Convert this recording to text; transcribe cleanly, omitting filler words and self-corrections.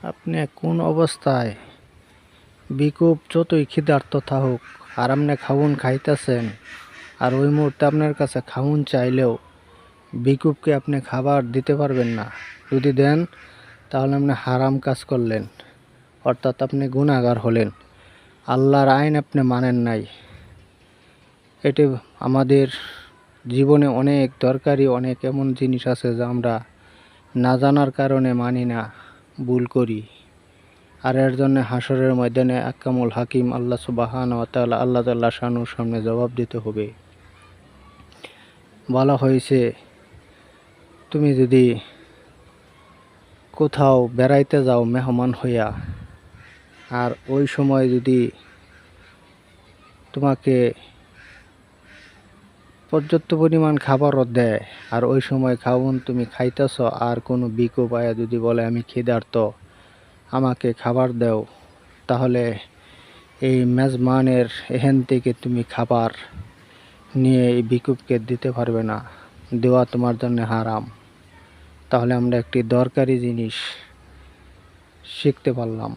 আপনি কোন অবস্থায় বিকুপ যতই ক্ষুধার্ত থাকুক আর আপনি খাউন খাইতেছেন, আর ওই মুহূর্তে আপনার কাছে খাউন চাইলেও বিকুপকে আপনি খাবার দিতে পারবেন না। যদি দেন তাহলে আপনি হারাম কাজ করলেন, অর্থাৎ আপনি গুনাহগার হলেন, আল্লাহর আইন আপনি মানেন নাই। এটি আমাদের জীবনে অনেক দরকারি অনেক এমন জিনিস আছে যা আমরা না জানার কারণে মানি না, ভুল করি। আর এর জন্য হাসরের ময়দানে আকামুল হাকিম আল্লাহ সুবহানাহু ওয়া তাআলা আল্লাহ তাআলা শানুর সামনে জবাব দিতে হবে। বলা হয়েছে, তুমি যদি কোথাও বেড়াইতে যাও মেহমান হইয়া, আর ওই সময় যদি তোমাকে পর্যাপ্ত পরিমাণ খাবারও দেয়, আর ওই সময় খাওন তুমি খাইতেছ, আর কোনো বিকুপ আয়া যদি বলে আমি ক্ষুধার্ত আমাকে খাবার দাও, তাহলে এই মেজবানের এখান থেকে তুমি খাবার নিয়ে এই বিকুপকে দিতে পারবে না, দেওয়া তোমার জন্য হারাম। তাহলে আমরা একটি দরকারি জিনিস শিখতে পারলাম।